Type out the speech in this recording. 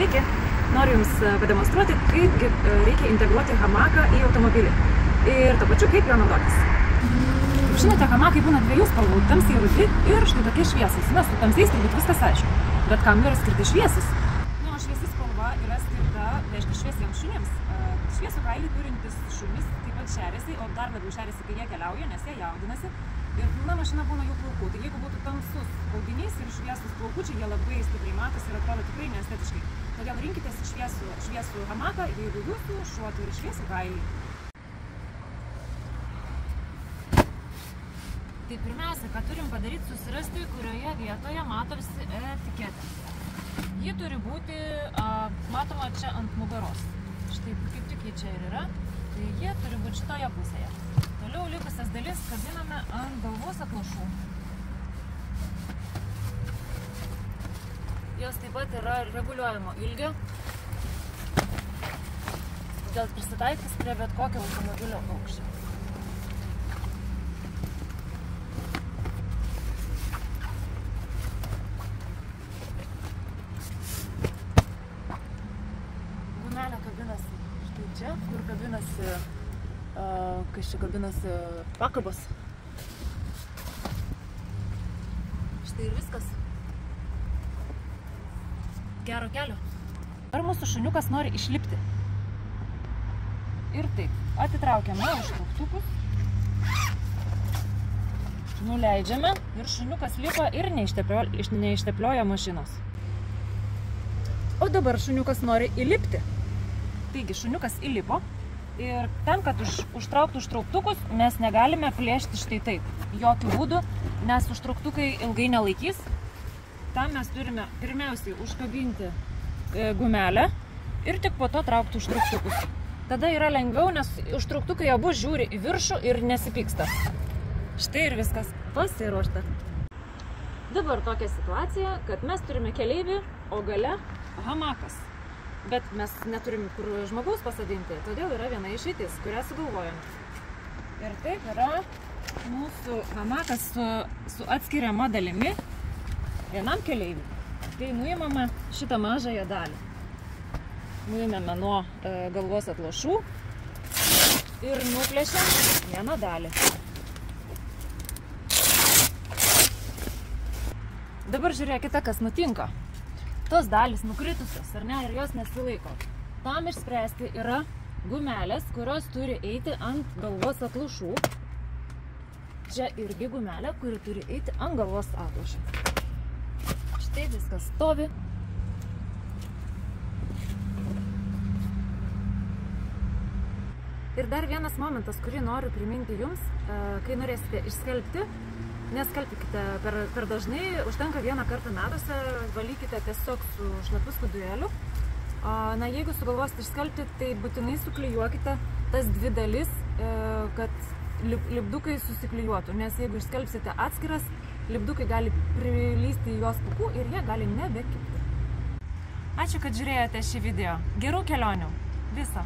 priekį, noriu Jums pademonstruoti, kaip reikia integruoti hamaką į automobilį ir to pačiu kaip jo naudotis. Kaip žinote, hamakai būna dviejų spalvų, tamsiai rudi ir štai tokie šviesus. Na, su tamsiais turbūt viskas aišku, bet kam yra skirti šviesus? Na, o šviesi spalva yra skirta, reiškia, šviesiems šunims. Šviesų kailį turintis šunis taip pat šeriasi, o dar labiau šeriasi, kai jie keliauja, nes jie jaudinasi. Ir pilna mašina būna jų plaukų. Tai jeigu būtų tamsus audinys ir šviesus plaukučiai, jie labai stipriai matosi ir atrodo tikrai neestetiškai. Todėl rinkitės šviesų hamaką, jeigu jūsų šuo turi šviesų kailį. Tai pirmiausia, ką turim padaryti, susirasti, kurioje vietoje matosi etiketė. Ji turi būti matoma čia ant nugaros. Štai kaip tik ji čia ir yra, tai jie turi būti šitoje pusėje. Toliau likusias dalis kabiname ant galvos atlošų. Jos taip pat yra reguliuojamo ilgio, todėl prisitaikys prie bet kokio automobilio aukščio. Gumelė kabinasi štai čia, kur kabinasi, kas čia kabinasi, pakabos. Štai ir viskas. Gero kelio. Ar mūsų šuniukas nori išlipti? Ir taip, atitraukiame užtrauktukus, nuleidžiame ir šuniukas lipa ir neišteplioja mašinos. O dabar šuniukas nori įlipti. Taigi šuniukas įlipo ir tam, kad užtrauktų užtrauktukus, mes negalime plėšti štai taip. Jokių būdų, nes užtrauktukai ilgai nelaikys. Tam mes turime pirmiausiai užkabinti gumelę ir tik po to traukti užtrauktukus. Tada yra lengviau, nes užtrauktukai abu žiūri į viršų ir nesipyksta. Štai ir viskas pasiruošta. Dabar tokia situacija, kad mes turime keleivį, o gale hamakas. Bet mes neturim kur žmogaus pasadinti, todėl yra viena išeitis, kurią sugalvojame. Ir taip yra mūsų hamakas su atskiriama dalimi vienam keleiviui. Tai nuimame šitą mažąją dalį. Nuimame nuo galvos atlošų ir nuplėšiame vieną dalį. Dabar žiūrėkite, kas nutinka. Tos dalys nukritusios, ar ne, ir jos nesilaiko. Tam išspręsti yra gumelės, kurios turi eiti ant galvos atlošų. Čia irgi gumelė, kuri turi eiti ant galvos atlošų. Štai viskas stovi. Ir dar vienas momentas, kurį noriu priminti jums, kai norėsite išskalbti, neskalbkite per dažnai, užtenka vieną kartą metuose, valykite tiesiog su šlapiu skudurėliu. Na, jeigu sugalvosite išskalbti, tai būtinai suklijuokite tas dvi dalis, kad lipdukai susiklijuotų, nes jeigu išskalbsite atskiras, lipdukai gali prilysti į jos pūkų ir jie gali nebekibti. Ačiū, kad žiūrėjote šį video. Gerų kelionių. Viso.